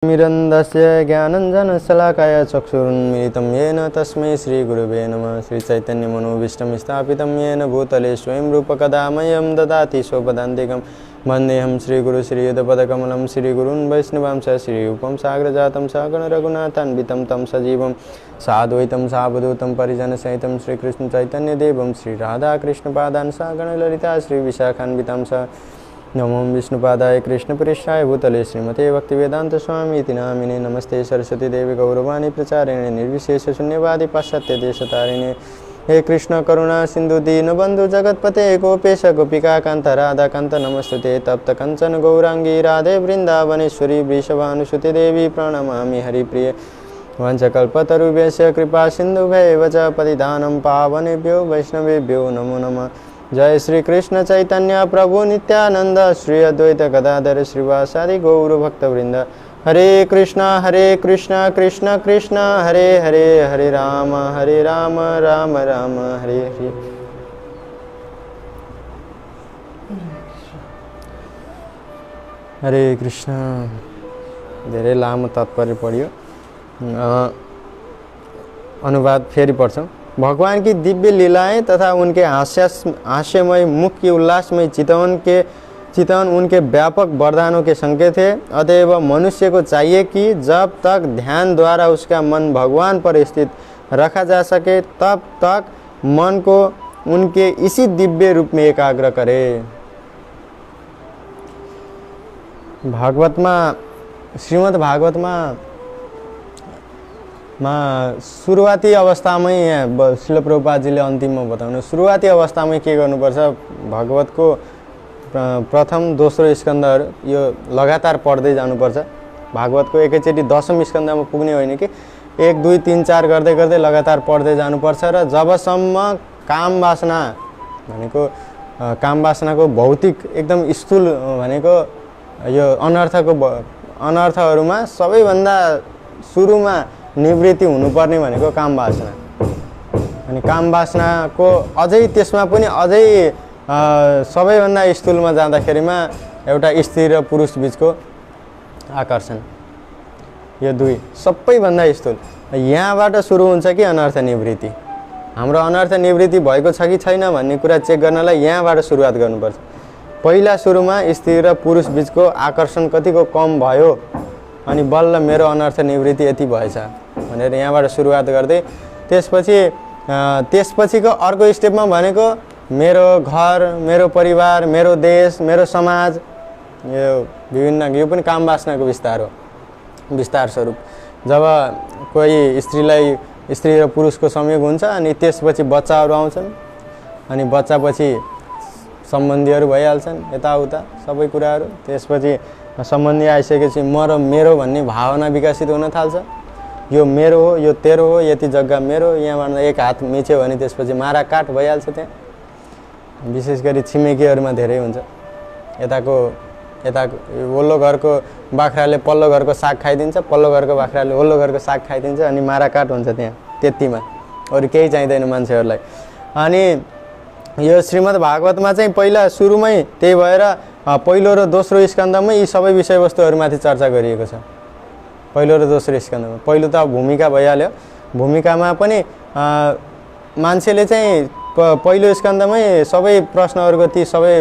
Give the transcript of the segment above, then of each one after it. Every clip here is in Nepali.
मिरन्दस्य ज्ञानञ्जनशलाकाय चक्षुरुन्मीलितं येन तस्मै श्रीगुरुवे नमः। श्रीचैतन्यमनोभीष्टं स्थापितं येन भूतले स्वयं रूपकदा मह्यं ददाति स्वपदान्तिकं। वन्देऽहं श्रीगुरु श्रीयुतपदकमलं श्रीगुरून् वैष्णवांश श्रीरूपं साग्रजातं सगणरघुनाथान्वितं तं सजीवं साद्वैतं सावधूतं परिजनसहितं श्रीकृष्णचैतन्यदेवं श्रीराधाकृष्णपादान् सगणललिता श्रीविशाखान्वितां स नमो विष्णुपादाय कृष्णप्रेष्ठाय भूतले श्रीमते भक्तिवेदांत स्वामी नामिने। नमस्ते सरस्वती देवी गौरवाणी प्रचारिणे निर्विशेष शून्यवादी पाश्चात्य देशतारिणे। हे कृष्ण करुणा सिंधु दीनबंधु जगतपते गोपेश गोपिका कांत राधा कांत नमस्तुते। तप्त कंचन गौरांगी राधे वृंदावनेश्वरी वृषभानुसुते देवी प्रणमामि हरिप्रिय। वंशकल्पतरुभ्यश्च कृपा सिन्धुभ्यैव च पतितानं पावनेभ्यो वैष्णवेभ्यो नमो नमः। जय श्री कृष्ण चैतन्य प्रभु नित्यानंद श्री अद्वैत गदाधर श्रीवासादि गौर भक्तवृंद। हरे कृष्ण कृष्ण कृष्ण हरे हरे हरे राम राम राम हरे हरे। हरे कृष्ण धेरै लामो तात्पर्य पढ्यो। अनुवाद फेरि पढ्छौं। भगवान की दिव्य लीलाएं तथा उनके हास्यमय मुख्य उल्लासमय चितवन उनके व्यापक वरदानों के संकेत है। अतएव मनुष्य को चाहिए कि जब तक ध्यान द्वारा उसका मन भगवान पर स्थित रखा जा सके तब तक मन को उनके इसी दिव्य रूप में एकाग्र करे। श्रीमद् भागवतमा सुरुवाती अवस्थामै यहाँ श्रील प्रभुपादजीले अन्तिममा बताउनु सुरुवाती अवस्थामै के गर्नुपर्छ। भागवतको प्रथम दोस्रो स्कन्धहरू यो लगातार पढ्दै जानुपर्छ। भागवतको एकैचोटि दशम स्कन्धमा पुग्ने होइन कि 1 2 3 4 गर्दै गर्दै लगातार पढ्दै जानुपर्छ। र जबसम्म काम वासनाको भौतिक एकदम स्थूल भनेको यो अनर्थहरूमा सबैभन्दा सुरुमा निवृत्ति हुनुपर्ने भनेको काम वासना। अनि काम वासनाको अझै त्यसमा पनि अझै सबैभन्दा स्थूलमा जाँदाखेरिमा एउटा स्त्री र पुरुष बीचको आकर्षण, यो दुई सबैभन्दा स्थूल। यहाँबाट सुरु हुन्छ कि अनर्थ निवृत्ति। हाम्रो अनर्थ निवृत्ति भएको छ कि छैन भन्ने कुरा चेक गर्नलाई यहाँबाट सुरुवात गर्नुपर्छ। पहिला सुरुमा स्त्री र पुरुष बीचको आकर्षण कतिको कम भयो अनि बल्ल मेरो अनर्थ निवृत्ति यति भएछ भनेर यहाँबाट सुरुवात गर्दै त्यसपछिको अर्को स्टेपमा भनेको मेरो घर, मेरो परिवार, मेरो देश, मेरो समाज, यो पनि काम वासनाको विस्तार हो, विस्तार स्वरूप। जब कोही स्त्री र पुरुषको संयोग हुन्छ अनि त्यसपछि बच्चाहरू आउँछन् अनि बच्चापछि सम्बन्धीहरू भइहाल्छन् यताउता सबै कुराहरू। त्यसपछि सम्बन्धी आइसकेपछि म र मेरो भन्ने भावना विकसित हुन थाल्छ। यो मेरो हो, यो तेरो हो, यति जग्गा मेरो, यहाँबाट एक हात मिच्यो भने त्यसपछि माराकाट भइहाल्छ। त्यहाँ विशेष गरी छिमेकीहरूमा धेरै हुन्छ। यताको वल्लो घरको बाख्राले पल्लो घरको साग खाइदिन्छ, पल्लो घरको बाख्राले वल्लो घरको साग खाइदिन्छ अनि माराकाट हुन्छ त्यहाँ त्यतिमा। अरू केही चाहिँदैन मान्छेहरूलाई। अनि यो श्रीमद् भागवतमा चाहिँ पहिला सुरुमै त्यही भएर पहिलो र दोस्रो स्कन्धमै यी सबै विषयवस्तुहरूमाथि चर्चा गरिएको छ। पहिलो र दोस्रो स्कन्धमा पहिलो त भूमिका भइहाल्यो। भूमिकामा पनि मान्छेले चाहिँ पहिलो स्कन्धमै सबै प्रश्नहरूको ती सबै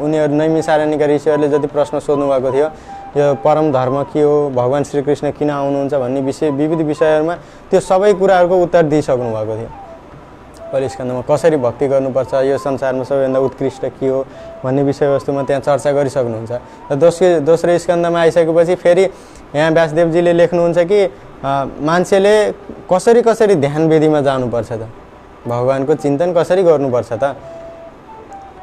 उनीहरू नैमिषारण्यका ऋषिहरूले जति प्रश्न सोध्नु भएको थियो, यो परम धर्म के हो, भगवान् श्रीकृष्ण किन आउनुहुन्छ भन्ने विविध विषयहरूमा त्यो सबै कुराहरूको उत्तर दिइसक्नु भएको थियो। पहिलो स्कन्धमा कसरी भक्ति गर्नुपर्छ, यो संसारमा सबैभन्दा उत्कृष्ट के हो भन्ने विषयवस्तुमा त्यहाँ चर्चा गरिसक्नुहुन्छ। र दोस्रो स्कन्धमा आइसकेपछि फेरि यहाँ व्यासदेवजीले लेख्नुहुन्छ कि मान्छेले कसरी ध्यान विधिमा जानुपर्छ त, भगवानको चिन्तन कसरी गर्नुपर्छ त।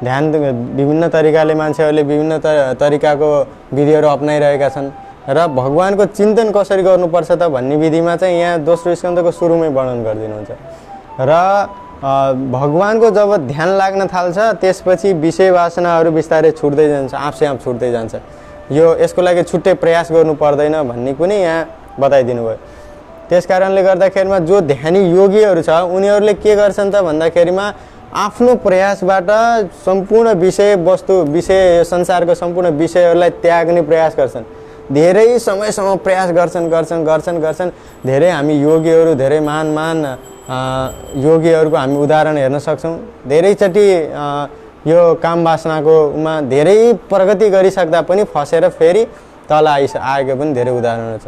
ध्यान विभिन्न तरिकाले मान्छेहरूले विभिन्न तरिकाको विधिहरू अपनाइरहेका छन् र भगवानको चिन्तन कसरी गर्नुपर्छ त भन्ने विधिमा चाहिँ यहाँ दोस्रो स्कन्धको सुरुमै वर्णन गरिदिनुहुन्छ। र भगवानको जब ध्यान लाग्न थाल्छ त्यसपछि विषय वासनाहरू बिस्तारै छुट्दै जान्छ, आफसे आफ छुट्दै जान्छ। यसको लागि छुट्टै प्रयास गर्नु पर्दैन भन्ने पनि यहाँ बताइदिनु भयो। त्यसकारणले गर्दाखेरिमा जो ध्यानी योगीहरू छ उनीहरूले के गर्छन् त भन्दाखेरिमा आफ्नो प्रयासबाट सम्पूर्ण विषय संसारको सम्पूर्ण विषयहरूलाई त्याग्ने प्रयास गर्छन्। धेरै समयसम्म प्रयास गर्छन्। धेरै हामी योगीहरू, धेरै महान योगीहरूको हामी उदाहरण हेर्न सक्छौँ। धेरैचोटि यो काम वासनाकोमा धेरै प्रगति गरिसक्दा पनि फसेर फेरि तल आएको पनि धेरै उदाहरणहरू छ।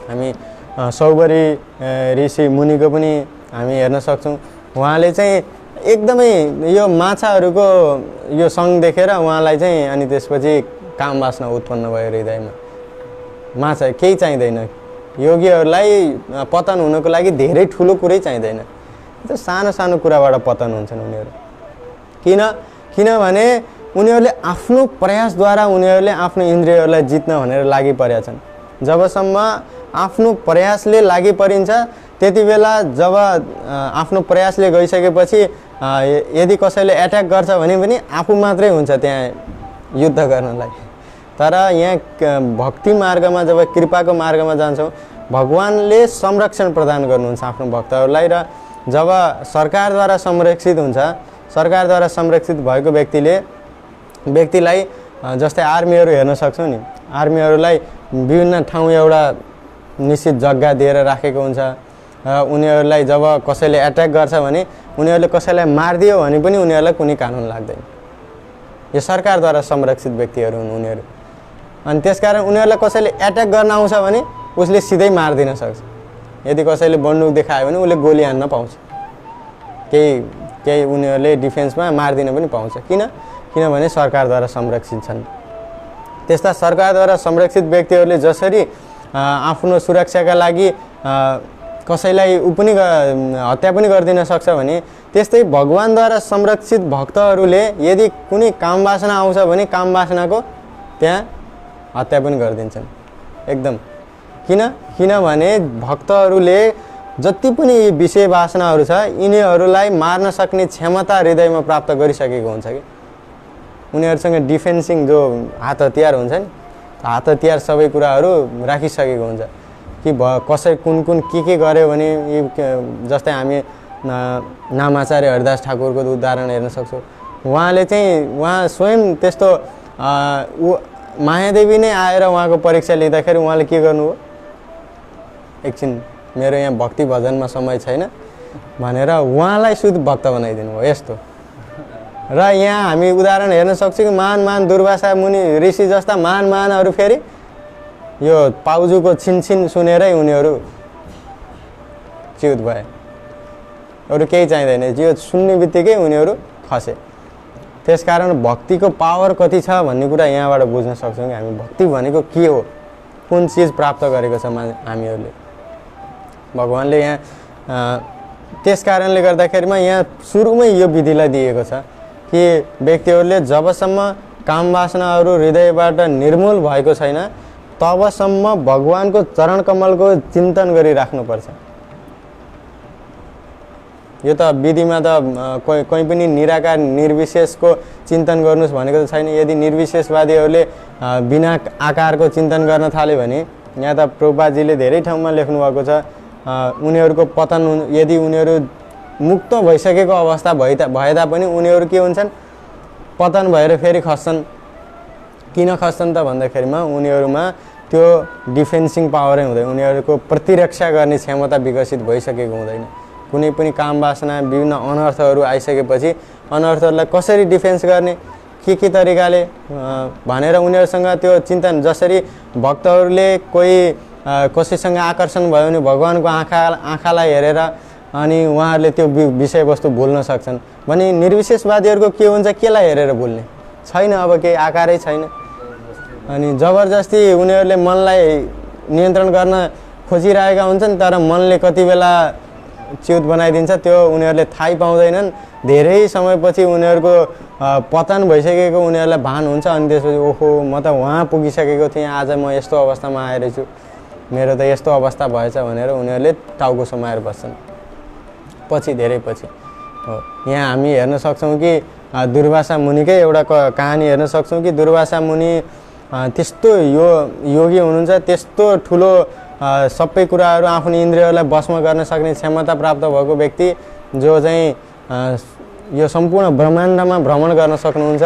हामी सौबरी ऋषि मुनिको पनि हामी हेर्न सक्छौँ। उहाँले चाहिँ एकदमै यो माछाहरूको यो सङ्घ देखेर उहाँलाई चाहिँ अनि त्यसपछि काम वासना उत्पन्न भयो हृदयमा। माछा केही चाहिँदैन, योगीहरूलाई पतन हुनको लागि धेरै ठुलो कुरै चाहिँदैन, त्यो सानो सानो कुराबाट पतन हुन्छन् उनीहरू। किनभने उनीहरूले आफ्नो प्रयासद्वारा उनीहरूले आफ्नो इन्द्रियहरूलाई जित्न भनेर लागि परेका छन्। जबसम्म आफ्नो प्रयासले लागि परिन्छ त्यति बेला जब आफ्नो प्रयासले गइसकेपछि यदि कसैले एट्याक गर्छ भने पनि आफू मात्रै हुन्छ त्यहाँ युद्ध गर्नलाई। तर यहाँ भक्ति मार्गमा जब कृपाको मार्गमा जान्छौँ भगवानले संरक्षण प्रदान गर्नुहुन्छ आफ्नो भक्तहरूलाई। र जब सरकारद्वारा संरक्षित हुन्छ, सरकारद्वारा संरक्षित भएको व्यक्तिलाई जस्तै आर्मीहरू हेर्न सक्छौँ नि, आर्मीहरूलाई विभिन्न ठाउँ एउटा निश्चित जग्गा दिएर राखेको हुन्छ। उनीहरूलाई जब कसैले एट्याक गर्छ भने उनीहरूले कसैलाई मारिदियो भने पनि उनीहरूलाई कुनै कानुन लाग्दैन। यो सरकारद्वारा संरक्षित व्यक्तिहरू हुन् उनीहरू। अनि त्यसकारण उनीहरूलाई कसैले एट्याक गर्न आउँछ भने उसले सिधै मारिदिन सक्छ। यदि कसैले बन्दुक देखायो भने उसले गोली हान्न पाउँछ, केही उनीहरूले डिफेन्समा मारिदिन पनि पाउँछ। किनभने सरकारद्वारा संरक्षित छन्। त्यस्ता सरकारद्वारा संरक्षित व्यक्तिहरूले जसरी आफ्नो सुरक्षाका लागि कसैलाई हत्या पनि गरिदिन सक्छ भने त्यस्तै भगवानद्वारा संरक्षित भक्तहरूले यदि कुनै काम वासना आउँछ भने काम वासनाको त्यहाँ हत्या पनि गरिदिन्छन् एकदम। किनभने भक्तहरूले जति पनि यी विषय वासनाहरू छ यिनीहरूलाई मार्न सक्ने क्षमता हृदयमा प्राप्त गरिसकेको हुन्छ कि उनीहरूसँग डिफेन्सिङ जो हात हतियार हुन्छ नि, हात हतियार सबै कुराहरू राखिसकेको हुन्छ कि कसै कुन के गर्यो भने जस्तै हामी नामाचार्य हरिदास ठाकुरको उदाहरण हेर्न सक्छौँ। उहाँ स्वयं त्यस्तो मायादेवी नै आएर उहाँको परीक्षा लिँदाखेरि उहाँले के गर्नुभयो, एकछिन मेरो यहाँ भक्ति भजनमा समय छैन भनेर उहाँलाई शुद्ध भक्त बनाइदिनु भयो यस्तो। र यहाँ हामी उदाहरण हेर्न सक्छौँ कि महान दुर्वासा मुनि ऋषि जस्ता महानहरू फेरि यो पाउजूको छिनछिन सुनेरै उनीहरू च्युत भए, अरू केही चाहिँदैन, यो सुन्ने बित्तिकै उनीहरू खसे। त्यसकारण भक्तिको पावर कति छ भन्ने कुरा यहाँबाट बुझ्न सक्छौँ कि हामी भक्ति भनेको के हो, कुन चिज प्राप्त गरेको छ हामीहरूले। भगवानले यहाँ त्यस कारणले गर्दाखेरिमा यहाँ सुरुमै यो विधिलाई दिएको छ कि व्यक्तिहरूले जबसम्म काम वासनाहरू हृदयबाट निर्मूल भएको छैन तबसम्म भगवानको चरण कमलको चिन्तन गरिराख्नुपर्छ। यो त विधिमा त कोही पनि निराकार निर्विशेषको चिन्तन गर्नुहोस् भनेको त छैन। यदि निर्विशेषवादीहरूले बिना आकारको चिन्तन गर्न थाल्यो भने यहाँ त प्रभुपादजीले धेरै ठाउँमा लेख्नु भएको छ उनीहरूको पतन यदि उनीहरू मुक्त भइसकेको अवस्था भए तापनि उनीहरू के हुन्छन्, पतन भएर फेरि खस्छन्। किन खस्छन् त भन्दाखेरिमा उनीहरूमा त्यो डिफेन्सिङ पावरै हुँदैन, उनीहरूको प्रतिरक्षा गर्ने क्षमता विकसित भइसकेको हुँदैन। कुनै पनि काम वासना विभिन्न अनर्थहरू आइसकेपछि अनर्थहरूलाई कसरी डिफेन्स गर्ने, के तरिकाले भनेर उनीहरूसँग त्यो चिन्तन, जसरी भक्तहरूले कसैसँग आकर्षण भयो भने भगवानको आँखालाई हेरेर अनि उहाँहरूले त्यो विषयवस्तु भुल्न सक्छन् भने निर्विशेषवादीहरूको के हुन्छ, केलाई हेरेर भुल्ने छैन, अब केही आकारै छैन। अनि जबरजस्ती उनीहरूले मनलाई नियन्त्रण गर्न खोजिरहेका हुन्छन् तर मनले कति बेला च्युत बनाइदिन्छ त्यो उनीहरूले थाहै पाउँदैनन्। धेरै समयपछि उनीहरूको पतन भइसकेको उनीहरूलाई भान हुन्छ अनि त्यसपछि ओहो म त वहाँ पुगिसकेको थिएँ, आज म यस्तो अवस्थामा आएछु, मेरो त यस्तो अवस्था भएछ भनेर उनीहरूले टाउको समाएर बस्छन् धेरै पछि हो। यहाँ हामी हेर्न सक्छौँ कि दुर्वासा मुनिकै एउटा कहानी हेर्न सक्छौँ कि दुर्वासा मुनि त्यस्तो योगी हुनुहुन्छ, त्यस्तो ठुलो सबै कुराहरू आफ्नो इन्द्रियहरूलाई वशमा गर्न सक्ने क्षमता प्राप्त भएको व्यक्ति जो चाहिँ यो सम्पूर्ण ब्रह्माण्डमा भ्रमण गर्न सक्नुहुन्छ।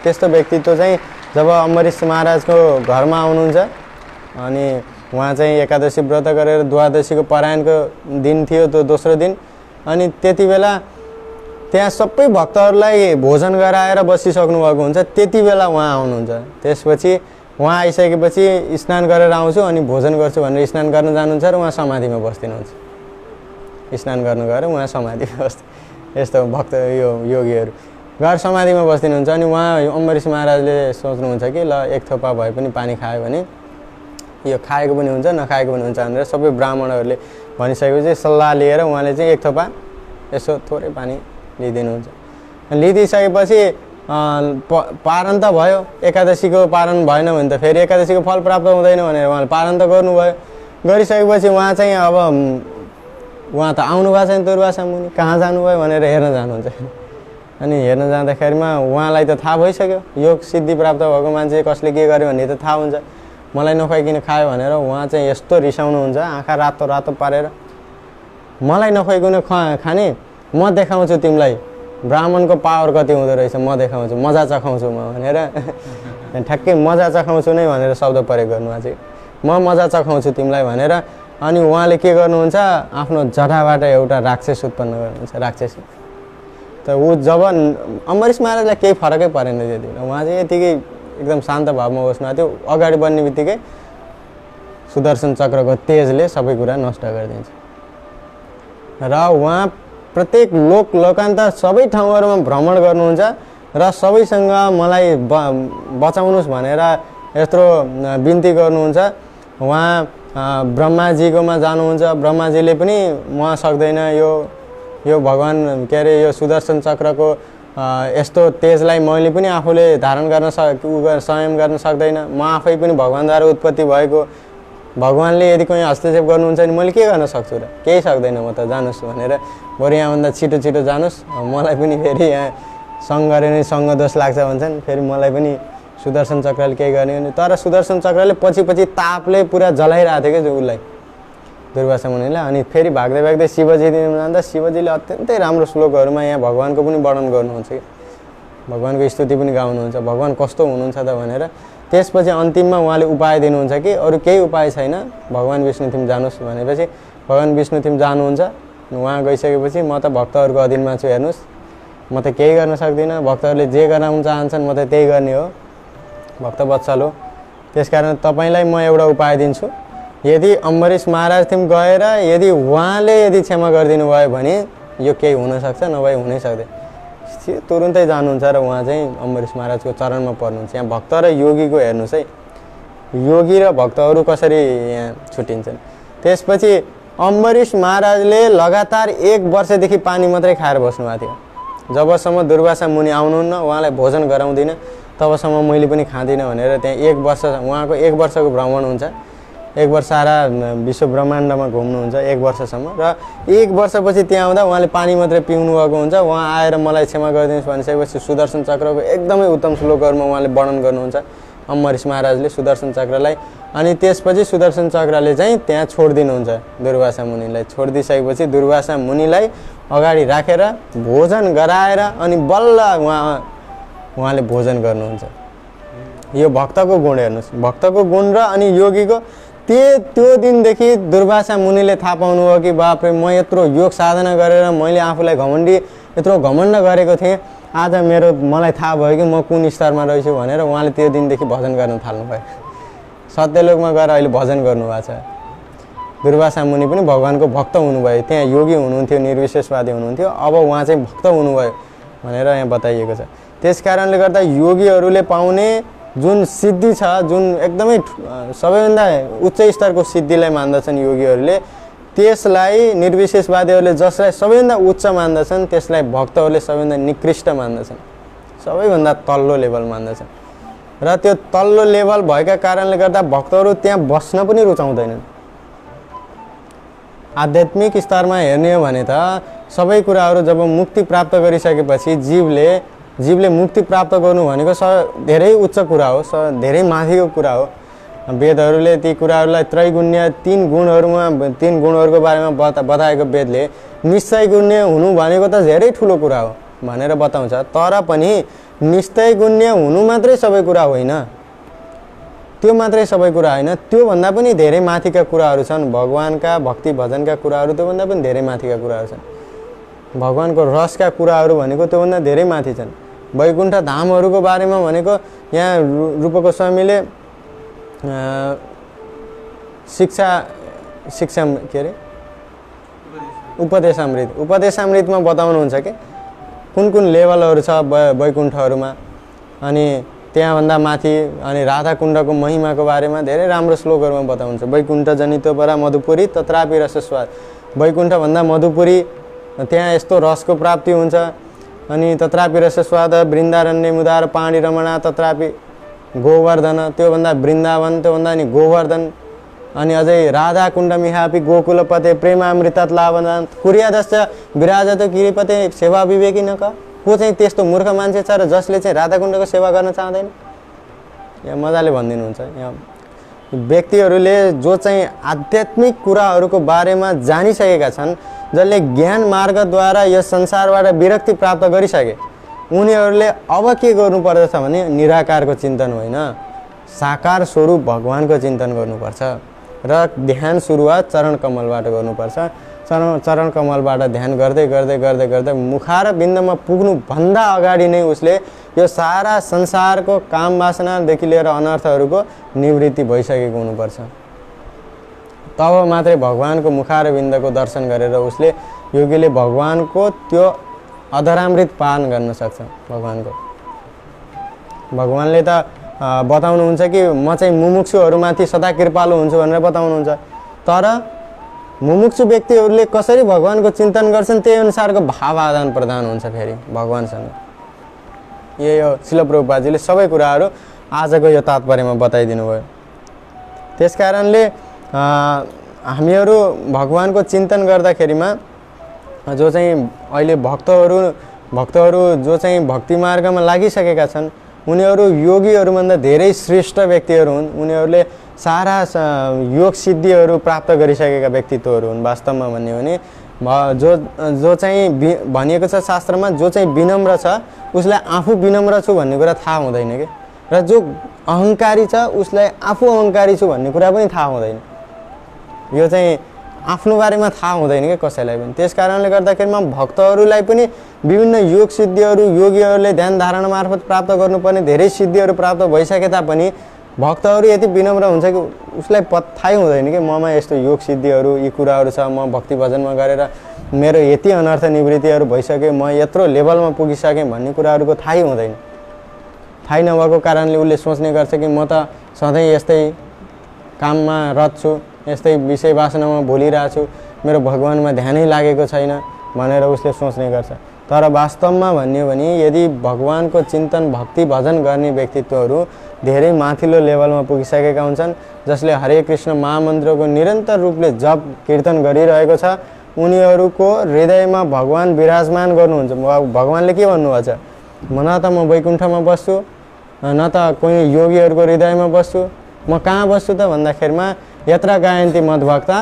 त्यस्तो व्यक्तित्व चाहिँ जब अम्बरीश महाराजको घरमा आउनुहुन्छ अनि उहाँ चाहिँ एकादशी व्रत गरेर द्वादशीको परायणको दिन थियो त्यो दोस्रो दिन। अनि त्यति बेला त्यहाँ सबै भक्तहरूलाई भोजन गराएर बसिसक्नु भएको हुन्छ, त्यति बेला उहाँ आउनुहुन्छ। त्यसपछि उहाँ आइसकेपछि स्नान गरेर आउँछु अनि भोजन गर्छु भनेर स्नान गर्न जानुहुन्छ र उहाँ समाधिमा बस्दिनुहुन्छ। स्नान गर्नु गएर उहाँ समाधिमा बस्थे। यस्तो भक्त यो योगीहरू गएर समाधिमा बस्दिनुहुन्छ। अनि उहाँ अम्बरीश महाराजले सोच्नुहुन्छ कि ल एक थोपा भए पनि पानी खायो भने यो खाएको पनि हुन्छ नखाएको पनि हुन्छ भनेर सबै ब्राह्मणहरूले भनिसकेपछि सल्लाह लिएर उहाँले चाहिँ एक थोपा यसो थोरै पानी लिइदिनुहुन्छ। लिइदिइसकेपछि पारण त भयो, एकादशीको पारण भएन भने त फेरि एकादशीको फल प्राप्त हुँदैन भनेर उहाँले पारण त गर्नुभयो। गरिसकेपछि उहाँ चाहिँ अब उहाँ त आउनु भएको छैन दुर्वासा मुनि, कहाँ जानुभयो भनेर हेर्न जानुहुन्छ। अनि हेर्न जाँदाखेरिमा उहाँलाई त थाहा भइसक्यो योग सिद्धि प्राप्त भएको मान्छे कसले के गर्यो भन्ने त थाहा हुन्छ। मलाई नखुवाइकन खायो भनेर उहाँ चाहिँ यस्तो रिसाउनुहुन्छ, आँखा रातो रातो पारेर मलाई नखुवाइकन खाने म देखाउँछु तिमीलाई ब्राह्मणको पावर कति हुँदो रहेछ, म देखाउँछु, मजा चखाउँछु म भनेर ठ्याक्कै मजा चखाउँछु नै भनेर शब्द प्रयोग गर्नुभएको चाहिँ म मजा चखाउँछु तिमीलाई भनेर। अनि उहाँले के गर्नुहुन्छ आफ्नो जटाबाट एउटा राक्षस उत्पन्न गर्नुहुन्छ, राक्षसी। त ऊ जब अम्बरीश महाराजलाई केही फरकै परेन त्यति बेला, उहाँ चाहिँ यतिकै एकदम शान्त भावमा बस्नु थियो। अगाडि बढ्ने बित्तिकै सुदर्शन चक्रको तेजले सबै कुरा नष्ट गरिदिन्छ र उहाँ प्रत्येक लोकान्तर सबै ठाउँहरूमा भ्रमण गर्नुहुन्छ र सबैसँग मलाई बचाउनुहोस् भनेर यत्रो बिन्ती गर्नुहुन्छ। उहाँ ब्रह्माजीकोमा जानुहुन्छ, ब्रह्माजीले पनि उहाँ सक्दैन यो भगवान के अरे यो सुदर्शन चक्रको यस्तो तेजलाई मैले पनि आफूले धारण गर्न संयम गर्न सक्दैन, म आफै पनि भगवानद्वारा उत्पत्ति भएको, भगवानले यदि कोही हस्तक्षेप गर्नुहुन्छ भने मैले के गर्न सक्छु र, केही सक्दैन म त, जानुहोस् भनेर बरु यहाँभन्दा छिटो छिटो जानुहोस्, मलाई पनि फेरि यहाँ सङ्ग गरे नि सङ्ग दोष लाग्छ भन्छन्, फेरि मलाई पनि सुदर्शन चक्रले केही गर्ने भने। तर सुदर्शन चक्रले पछि पछि तापले पुरा जलाइरहेको थियो क्या उसलाई, दुर्वासा मुनिलाई। अनि फेरि भाग्दै भाग्दै शिवजीमा जाँदा शिवजीले अत्यन्तै राम्रो श्लोकहरूमा यहाँ भगवानको पनि वर्णन गर्नुहुन्छ कि भगवानको स्तुति पनि गाउनुहुन्छ, भगवान कस्तो हुनुहुन्छ त भनेर। त्यसपछि अन्तिममा उहाँले उपाय दिनुहुन्छ कि अरू केही उपाय छैन, भगवान विष्णु थिम जानुहोस् भनेपछि भगवान विष्णु थिम जानुहुन्छ। उहाँ गइसकेपछि म त भक्तहरूको अधीनमा छु, हेर्नुहोस् म त केही गर्न सक्दिनँ, भक्तहरूले जे गराउन चाहन्छन् म त त्यही गर्ने हो, भक्त वत्सल हो। त्यसकारण तपाईँलाई म एउटा उपाय दिन्छु, यदि अम्बरीश महाराज थिम गएर यदि उहाँले यदि क्षमा गरिदिनु भयो भने यो केही हुनसक्छ, नभए हुनै सक्दैन। तुरुन्तै जानुहुन्छ र उहाँ चाहिँ अम्बरीश महाराजको चरणमा पर्नुहुन्छ। यहाँ भक्त र योगीको हेर्नुहोस् है, योगी र भक्तहरू कसरी यहाँ छुट्टिन्छन्। त्यसपछि अम्बरीश महाराजले लगातार 1 वर्षदेखि पानी मात्रै खाएर बस्नुभएको थियो। जबसम्म दुर्वासा मुनि आउनुहुन्न उहाँलाई भोजन गराउँदिनँ तबसम्म मैले पनि खाँदिनँ भनेर त्यहाँ 1 वर्ष उहाँको 1 वर्षको भ्रमण हुन्छ। 1 वर्ष सारा विश्व ब्रह्माण्डमा घुम्नुहुन्छ 1 वर्षसम्म र 1 वर्षपछि त्यहाँ आउँदा उहाँले पानी मात्रै पिउनु भएको हुन्छ। उहाँ आएर मलाई क्षमा गरिदिनुहोस् भनिसकेपछि सुदर्शन चक्रको एकदमै उत्तम श्लोकहरूमा उहाँले वर्णन गर्नुहुन्छ अम्बरीश महाराजले सुदर्शन चक्रलाई। अनि त्यसपछि सुदर्शन चक्रले चाहिँ त्यहाँ छोडिदिनुहुन्छ दुर्वासा मुनिलाई। छोडिदिइसकेपछि दुर्वासा मुनिलाई अगाडि राखेर भोजन गराएर अनि बल्ल उहाँले भोजन गर्नुहुन्छ। यो भक्तको गुण हेर्नुहोस्, भक्तको गुण र अनि योगीको। त्यो दिनदेखि दुर्वासा मुनिले थाहा पाउनुभयो कि बापरे म यत्रो योग साधना गरेर मैले आफूलाई यत्रो घमण्ड गरेको थिएँ, आज मलाई थाहा भयो कि म कुन स्तरमा रहेछु भनेर उहाँले त्यो दिनदेखि भजन गर्न थाल्नुभयो। सत्यलोकमा गएर अहिले भजन गर्नुभएको छ। दुर्वासा मुनि पनि भगवानको भक्त हुनुभयो, त्यहाँ योगी हुनुहुन्थ्यो, निर्विशेषवादी हुनुहुन्थ्यो, अब उहाँ चाहिँ भक्त हुनुभयो भनेर यहाँ बताइएको छ। त्यस कारणले गर्दा योगीहरूले पाउने जुन सिद्धि छ, जुन एकदमै सबैभन्दा उच्च स्तरको सिद्धिलाई मान्दछन् योगीहरूले, त्यसलाई निर्विशेषवादीहरूले जसलाई सबैभन्दा उच्च मान्दछन् त्यसलाई भक्तहरूले सबैभन्दा निकृष्ट मान्दछन्, सबैभन्दा तल्लो लेभल मान्दछन्। र त्यो तल्लो लेभल भएका कारणले गर्दा भक्तहरू त्यहाँ बस्न पनि रुचाउँदैनन्। आध्यात्मिक स्तरमा हेर्ने हो भने त सबै कुराहरू जब मुक्ति प्राप्त गरिसकेपछि जीवले मुक्ति प्राप्त गर्नु भनेको धेरै उच्च कुरा हो, धेरै माथिको कुरा हो। वेदहरूले ती कुराहरूलाई त्रैगुण्य 3 गुणहरूको बारेमा बताएको वेदले निश्चय गुण्य हुनु भनेको त धेरै ठुलो कुरा हो भनेर बताउँछ। तर पनि निश्चय गुण्य हुनु मात्रै सबै कुरा होइन, त्यो मात्रै सबै कुरा होइन, त्योभन्दा पनि धेरै माथिका कुराहरू छन्। भगवानका भक्ति भजनका कुराहरू त्योभन्दा पनि धेरै माथिका कुराहरू छन्। भगवानको रसका कुराहरू भनेको त्योभन्दा धेरै माथि छन्। वैकुण्ठ धामहरूको बारेमा भनेको यहाँ रूप गोस्वामीले शिक्षा के अरे उपदेशामृतमा बताउनुहुन्छ कि कुन कुन लेभलहरू छ वैकुण्ठहरूमा, अनि त्यहाँभन्दा माथि अनि राधा कुण्डको महिमाको बारेमा धेरै राम्रो श्लोकहरूमा बताउनुहुन्छ। वैकुण्ठ जनितो परा मधुपुरी तत्रापि रसस्वाद, वैकुण्ठभन्दा मधुपुरी त्यहाँ यस्तो रसको प्राप्ति हुन्छ। अनि तत्रापि रसस्वाद वृन्दारण्य मुदार पाणी रमणा तत्रापि गोवर्धन, त्योभन्दा वृन्दावन, त्योभन्दा अनि गोवर्धन, अनि अझै राधा कुण्ड मिहापि गोकुलपते प्रेमामृतात लावनाथ कुर्यादश्च विराजत गिरिपते सेवा विवेकी न को चाहिँ त्यस्तो मूर्ख मान्छे छ र जसले चाहिँ राधा कुण्डको सेवा गर्न चाहँदैन। यहाँ मजाले भनिदिनुहुन्छ। यहाँ व्यक्तिहरूले जो चाहिँ आध्यात्मिक कुराहरूको बारेमा जानिसकेका छन्, जसले ज्ञान मार्गद्वारा यस संसारबाट विरक्ति प्राप्त गरिसके, उनीहरूले अब के गर्नुपर्दछ भने निराकारको चिन्तन होइन, साकार स्वरूप भगवानको चिन्तन गर्नुपर्छ र ध्यान सुरुवात चरण कमलबाट गर्नुपर्छ। चरण कमलबाट ध्यान गर्दै गर्दै गर्दै गर्दै मुखार बिन्दमा पुग्नुभन्दा अगाडि नै उसले यो सारा संसारको काम वासनादेखि लिएर अनर्थहरूको निवृत्ति भइसकेको हुनुपर्छ। तब मात्रै भगवानको मुखार बिन्दको दर्शन गरेर उसले योगीले भगवानको त्यो अधरामृत पान गर्न सक्छ। भगवानले त बताउनुहुन्छ कि म चाहिँ मुमुक्षुहरूमाथि सदा कृपालु हुन्छु भनेर बताउनुहुन्छ। तर मुमुक्षु व्यक्तिहरूले कसरी भगवानको चिन्तन गर्छन् त्यही अनुसारको भाव आदान प्रदान हुन्छ फेरि भगवानसँग। यही हो श्रील प्रभुपादजीले सबै कुराहरू आजको यो तात्पर्यमा बताइदिनु भयो। त्यस कारणले हामीहरू भगवानको चिन्तन गर्दाखेरिमा जो चाहिँ अहिले भक्तहरू जो चाहिँ भक्ति मार्गमा लागिसकेका छन्, उनीहरू योगीहरूभन्दा धेरै श्रेष्ठ व्यक्तिहरू हुन्। उनीहरूले सारा योग सिद्धिहरू प्राप्त गरिसकेका व्यक्तित्वहरू हुन्। वास्तवमा भन्यो भने जो चाहिँ भनिएको छ शास्त्रमा, जो चाहिँ विनम्र छ उसलाई आफू विनम्र छु भन्ने कुरा थाहा हुँदैन कि, र जो अहङ्कारी छ उसलाई आफू अहङ्कारी छु भन्ने कुरा पनि थाहा हुँदैन। यो चाहिँ आफ्नो बारेमा थाहा हुँदैन कि कसैलाई पनि। त्यस कारणले गर्दाखेरिमा भक्तहरूलाई पनि विभिन्न योग सिद्धिहरू योगीहरूले ध्यान धारणा मार्फत प्राप्त गर्नुपर्ने धेरै सिद्धिहरू प्राप्त भइसके तापनि भक्तहरू यति विनम्र हुन्छ कि उसलाई थाहै हुँदैन कि ममा यस्तो योग सिद्धिहरू यी कुराहरू छ, म भक्ति भजनमा गरेर मेरो यति अनर्थ निवृत्तिहरू भइसक्यो, म यत्रो लेभलमा पुगिसकेँ भन्ने कुराहरूको थाहै हुँदैन। थाहै नभएको कारणले उसले सोच्ने गर्छ कि म त सधैँ यस्तै काममा रत छु, यस्तै विषय वासनामा भुलिरहेको छु, मेरो भगवानमा ध्यानै लागेको छैन भनेर उसले सोच्ने गर्छ। तर वास्तवमा भन्यो भने यदि भगवानको चिन्तन भक्ति भजन गर्ने व्यक्तित्वहरू धेरै माथिल्लो लेभलमा पुगिसकेका हुन्छन्, जसले हरे कृष्ण महामन्त्रको निरन्तर रूपले जप कीर्तन गरिरहेको छ, उनीहरूको हृदयमा भगवान विराजमान गर्नुहुन्छ। भगवानले के भन्नुभएको छ, न त म वैकुण्ठमा बस्छु, न त कोही योगीहरूको हृदयमा बस्छु, म कहाँ बस्छु त भन्दाखेरिमा यत्र गायन्ति मद्भक्ता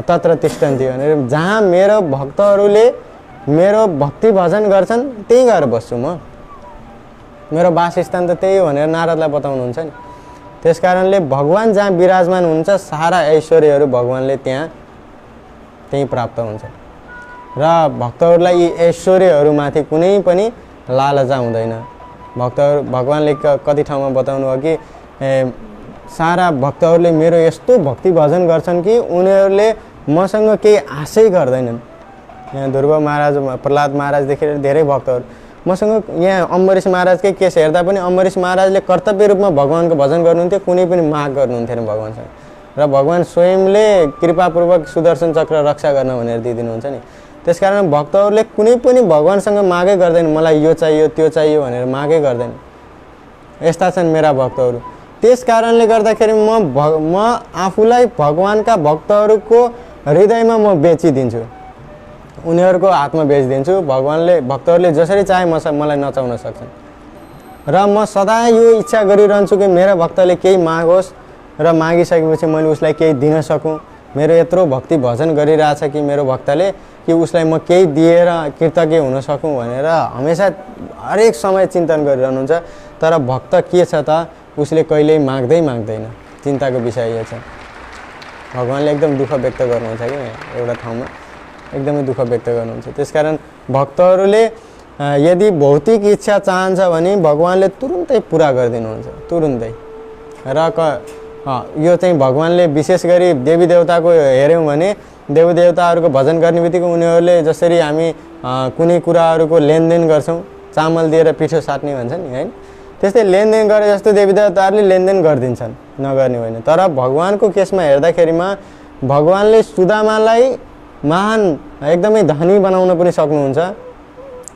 तत्र तिष्ठन्ति भनेर, जहाँ मेरो भक्तहरूले मेरो भक्ति भजन गर्छन् त्यही गएर बस्छु म, मेरो वासस्थान त त्यही हो भनेर नारदलाई बताउनुहुन्छ नि। त्यस कारणले भगवान जहाँ विराजमान हुन्छ सारा ऐश्वर्यहरू भगवानले त्यही प्राप्त हुन्छ र भक्तहरूलाई यी ऐश्वर्यहरूमाथि कुनै पनि लालचा हुँदैन। भगवानले कति ठाउँमा बताउनु हो कि सारा भक्तहरूले मेरो यस्तो भक्ति भजन गर्छन् कि उनीहरूले मसँग केही आशै गर्दैनन्। यहाँ ध्रुव महाराज प्रहलाद महाराजदेखि धेरै भक्तहरू मसँग, यहाँ अम्बरीश महाराजकै केस हेर्दा पनि अम्बरीश महाराजले कर्तव्य रूपमा भगवानको भजन गर्नुहुन्थ्यो, कुनै पनि माग गर्नुहुन्थेन भगवानसँग, र भगवान स्वयंले कृपापूर्वक सुदर्शन चक्र रक्षा गर्न भनेर दिइदिनुहुन्छ नि। त्यसकारण भक्तहरूले कुनै पनि भगवानसँग मागै गर्दैन, मलाई यो चाहियो त्यो चाहियो भनेर मागै गर्दैन। यस्ता छन् मेरा भक्तहरू। त्यस कारणले गर्दाखेरि म आफूलाई भगवानका भक्तहरूको हृदयमा म बेचिदिन्छु, उनीहरूको हातमा बेचिदिन्छु। भक्तहरूले जसरी चाहे मलाई नचाउन सक्छन् र म सदा यो इच्छा गरिरहन्छु कि मेरो भक्तले केही मागोस् र मागिसकेपछि मैले उसलाई केही दिन सकूँ। मेरो यत्रो भक्ति भजन गरिरहेछ कि मेरो भक्तले कि उसलाई म केही दिएर कृतज्ञ हुन सकूँ भनेर हमेसा हरेक समय चिन्तन गरिरहनुहुन्छ। तर भक्त के छ त, उसले कहिल्यै माग्दैन। चिन्ताको विषय यो छ। भगवानले एकदम दुःख व्यक्त गर्नुहुन्छ कि एउटा ठाउँमा एकदमै दुःख व्यक्त गर्नुहुन्छ। त्यसकारण भक्तहरूले यदि भौतिक इच्छा चाहन्छ भने भगवानले तुरुन्तै पुरा गरिदिनुहुन्छ, तुरुन्तै। र यो चाहिँ भगवानले विशेष गरी देवी देवताको हेऱ्यौँ भने देवी देवताहरूको भजन गर्ने बित्तिकै उनीहरूले जसरी हामी कुनै कुराहरूको लेनदेन गर्छौँ, चामल दिएर पिठो साट्ने भन्छ नि हैन, त्यस्तै लेनदेन गरे जस्तो देवी देवताहरूले लेनदेन गरिदिन्छन्, नगर्ने होइन। तर भगवानको केसमा हेर्दाखेरिमा भगवानले सुदामालाई महान एकदमै धनी बनाउन पनि सक्नुहुन्छ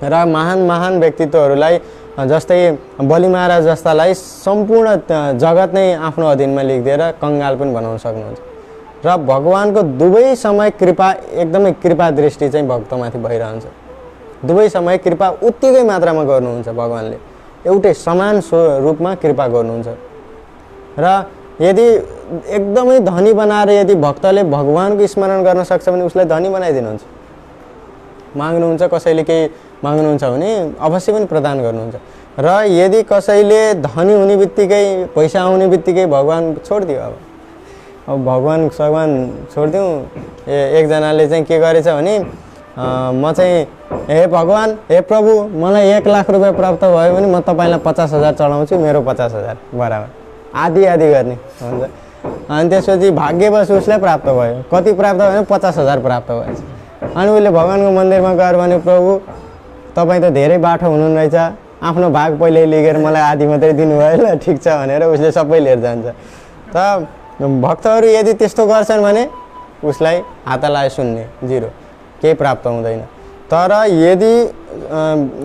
र महान व्यक्तित्वहरूलाई जस्तै बलि महाराज जस्तालाई सम्पूर्ण जगत नै आफ्नो अधीनमा लेखिदिएर कंगाल पनि बनाउन सक्नुहुन्छ। र भगवानको दुवै समय कृपा एकदमै कृपा दृष्टि चाहिँ भक्तमाथि भइरहन्छ। दुवै समय कृपा उत्तिकै मात्रामा गर्नुहुन्छ भगवानले, एउटै समान रूपमा कृपा गर्नुहुन्छ। र यदि एकदमै धनी बनाएर यदि भक्तले भगवानको स्मरण गर्न सक्छ भने उसलाई धनी बनाइदिनुहुन्छ। माग्नुहुन्छ, कसैले केही माग्नुहुन्छ भने अवश्य पनि प्रदान गर्नुहुन्छ। र यदि कसैले धनी हुने बित्तिकै पैसा आउने बित्तिकै भगवान छोडिदियो, अब भगवान छोडिदिउँ। एकजनाले चाहिँ के गरेछ भने म चाहिँ हे भगवान, हे प्रभु, मलाई 1 लाख रुपियाँ प्राप्त भयो भने म तपाईँलाई 50,000 चढाउँछु, मेरो 50,000 बराबर आधी गर्ने हुन्छ। अनि त्यसपछि भाग्यवश उसलाई प्राप्त भयो। कति प्राप्त भयो भने 50,000 प्राप्त भएछ। अनि उसले भगवानको मन्दिरमा गएर भने प्रभु तपाईँ त धेरै बाठो हुनुहुन्न रहेछ, आफ्नो भाग पहिल्यै लिएर मलाई आधी मात्रै दिनुभयो, ल ठिक छ भनेर उसले सबै लिएर जान्छ। त भक्तहरू यदि त्यस्तो गर्छन् भने उसलाई हात लाए शून्य, जिरो, केही प्राप्त हुँदैन। तर यदि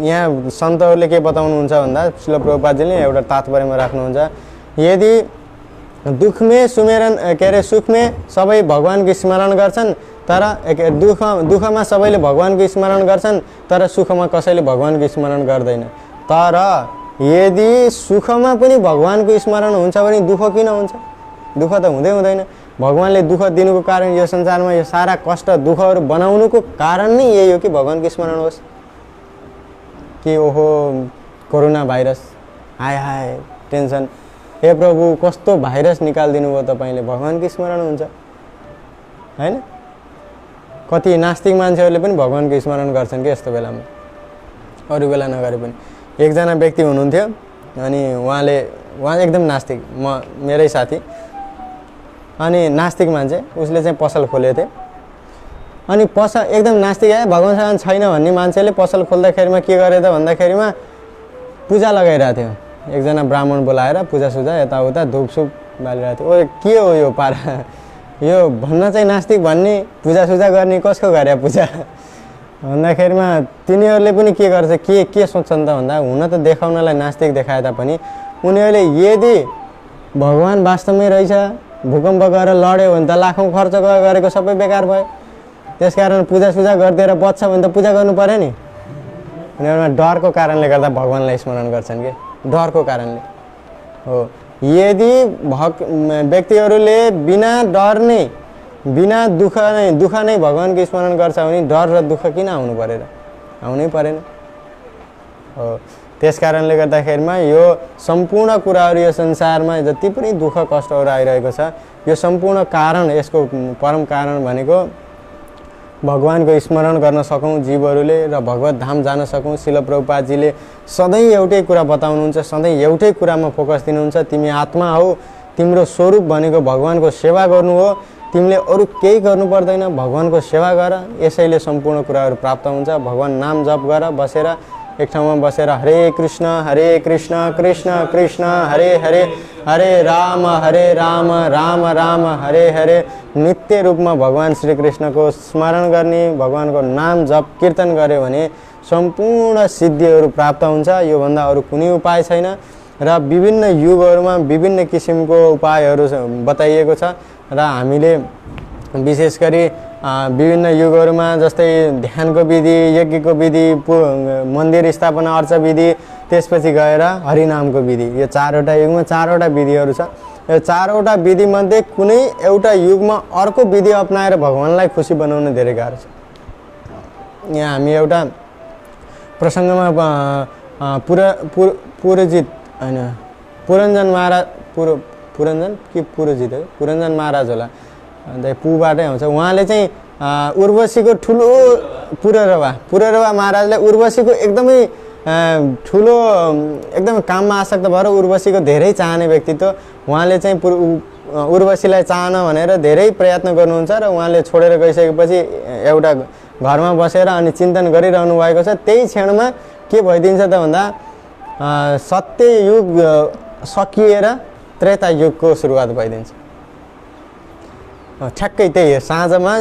यहाँ सन्तहरूले के बताउनुहुन्छ भन्दा श्रील प्रभुपादजीले एउटा तात्पर्यमा राख्नुहुन्छ, यदि दुःखमे सुखमे सबै भगवानको स्मरण गर्छन्, तर दुःखमा सबैले भगवानको स्मरण गर्छन्, तर सुखमा कसैले भगवानको स्मरण गर्दैन। तर यदि सुखमा पनि भगवानको स्मरण हुन्छ भने दुःख किन हुन्छ? दुःख त हुँदैन। भगवानले दुःख दिनुको कारण यो संसारमा यो सारा कष्ट दुःखहरू बनाउनुको कारण नै यही हो कि भगवानको स्मरण होस्। कि ओहो कोरोना भाइरस, हाय टेन्सन, हे प्रभु कस्तो भाइरस निकालिदिनु भयो तपाईँले, भगवानको स्मरण हुन्छ हैन। कति नास्तिक मान्छेहरूले पनि भगवानको स्मरण गर्छन् कि यस्तो बेलामा, अरू बेला नगरे पनि। एकजना व्यक्ति हुनुहुन्थ्यो, अनि उहाँ एकदम नास्तिक, मेरै साथी, अनि नास्तिक मान्छे, उसले चाहिँ पसल खोलेको थियो। अनि पसल एकदम नास्तिक आयो, भगवान छैन भन्ने मान्छेले पसल खोल्दाखेरिमा के गरे त भन्दाखेरिमा पूजा लगाइरहेको थियो। एकजना ब्राह्मण बोलाएर पूजासुजा यताउता धुपसुप बालिरहेको थियो। ओ के हो यो पारा, यो भन्न चाहिँ नास्तिक भन्ने, पूजासुजा गर्ने कसको गरे पूजा भन्दाखेरिमा तिनीहरूले पनि के गर्छ, के सोच्छन् त भन्दा हुन त देखाउनलाई नास्तिक देखाए तापनि उनीहरूले यदि भगवान वास्तवमै रहेछ, भूकम्प गरेर लड्यो भने त लाखौँ खर्च गरेको सबै बेकार भयो। त्यसकारण पूजासुजा गरिदिएर बच्छ भने त पूजा गर्नु पर्यो नि। उनीहरूमा डरको कारणले गर्दा भगवानलाई स्मरण गर्छन् कि, डरको कारणले हो। यदि व्यक्तिहरूले बिना डर नै, बिना दुःख नै भगवानको स्मरण गर्छ भने डर र दुःख किन आउनु परेर? आउनै परेन हो। त्यस कारणले गर्दाखेरिमा यो सम्पूर्ण कुराहरू यो संसारमा जति पनि दुःख कष्टहरू आइरहेको छ, यो सम्पूर्ण कारण, यसको परम कारण भनेको भगवानको स्मरण गर्न सकौँ जीवहरूले र भगवत धाम जान सकौँ। श्रील प्रभुपादजीले सधैँ एउटै कुरा बताउनुहुन्छ, सधैँ एउटै कुरामा फोकस दिनुहुन्छ, तिमी आत्मा हौ, तिम्रो स्वरूप भनेको भगवानको सेवा गर्नु हो, तिमीले अरू केही गर्नु पर्दैन, भगवानको सेवा गर, यसैले सम्पूर्ण कुराहरू प्राप्त हुन्छ। भगवान नाम जप गर, बसेर एक ठाउँमा बसेर हरे कृष्ण कृष्ण कृष्ण हरे हरे, हरे राम राम राम हरे हरे, नित्य रूपमा भगवान श्री कृष्णको स्मरण गर्ने, भगवानको नाम जप कीर्तन गर्यो भने सम्पूर्ण सिद्धिहरू प्राप्त हुन्छ। योभन्दा अरू कुनै उपाय छैन। र विभिन्न युगहरूमा विभिन्न किसिमको उपायहरू बताइएको छ र हामीले विशेष गरी विभिन्न युगहरूमा जस्तै ध्यानको विधि, यज्ञको विधि, मन्दिर स्थापना अर्च विधि, त्यसपछि गएर हरिनामको विधि, यो 4वटा युगमा 4वटा विधिहरू छ। यो 4वटा विधिमध्ये कुनै एउटा युगमा अर्को विधि अपनाएर भगवानलाई खुसी बनाउन धेरै गाह्रो छ। यहाँ हामी एउटा प्रसङ्गमा पुरोजित होइन पुरञ्जन महाराज पुरञ्जन कि पुरोजित हो पुरञ्जन महाराज होला अन्त पुबाटै आउँछ उहाँले चाहिँ उर्वशीको ठुलो पुररवा महाराजलाई उर्वशीको एकदमै ठुलो एकदमै काममा आसक्त भएर उर्वशीको धेरै चाहने व्यक्तित्व उहाँले चाहिँ उर्वशीलाई चाहन भनेर धेरै प्रयत्न गर्नुहुन्छ र उहाँले छोडेर गइसकेपछि एउटा घरमा बसेर अनि चिन्तन गरिरहनु भएको छ त्यही क्षणमा के भइदिन्छ त भन्दा सत्ययुग सकिएर त्रेता युगको सुरुवात भइदिन्छ ठ्याक्कै त्यही हो साँझमा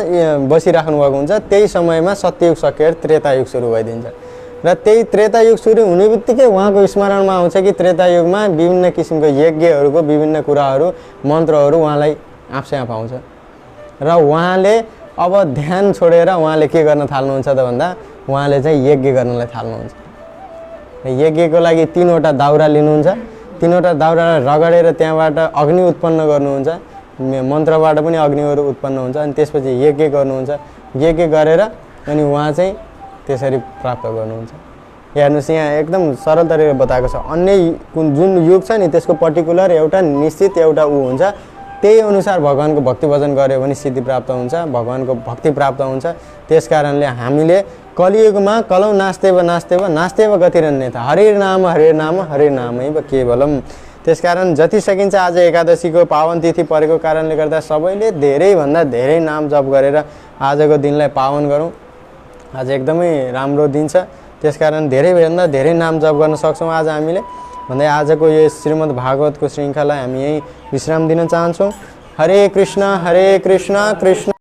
बसिराख्नु भएको हुन्छ त्यही समयमा सत्ययुग सकिएर त्रेता युग सुरु भइदिन्छ र त्यही त्रेता युग सुरु हुने बित्तिकै उहाँको स्मरणमा आउँछ कि त्रेता युगमा विभिन्न किसिमको यज्ञहरूको विभिन्न कुराहरू मन्त्रहरू उहाँलाई आफै आफ आउँछ र उहाँले अब ध्यान छोडेर उहाँले के गर्न थाल्नुहुन्छ त भन्दा उहाँले चाहिँ यज्ञ गर्नलाई थाल्नुहुन्छ यज्ञको लागि 3वटा दाउरा लिनुहुन्छ 3वटा दाउरालाई रगडेर त्यहाँबाट अग्नि उत्पन्न गर्नुहुन्छ मन्त्रबाट पनि अग्निहरू उत्पन्न हुन्छ अनि त्यसपछि यज्ञ गर्नुहुन्छ यज्ञ गरेर अनि उहाँ चाहिँ त्यसरी प्राप्त गर्नुहुन्छ हेर्नुहोस् यहाँ एकदम सरल तरिकाले बताएको छ अन्य जुन युग छ नि त्यसको पर्टिकुलर एउटा निश्चित एउटा हुन्छ त्यही अनुसार भगवानको भक्ति भजन गर्यो भने सिद्धि प्राप्त हुन्छ भगवानको भक्ति प्राप्त हुन्छ त्यसकारणले हामीले कलियुगमा कलौ नास्तेव गतिरन्यथा हरे नाम हरिनामैव केवलम त्यसकारण जति सकिन्छ आज एकादशीको पावन तिथि परेको कारणले गर्दा सबैले धेरैभन्दा धेरै नाम जप गरेर आजको दिनलाई पावन गरौँ आज एकदमै राम्रो दिन छ त्यसकारण धेरैभन्दा धेरै नाम जप गर्न सक्छौँ आज हामीले भन्दै आजको यो श्रीमद् भागवतको श्रृङ्खला हामी यही विश्राम दिन चाहन्छौँ हरे कृष्ण कृष्ण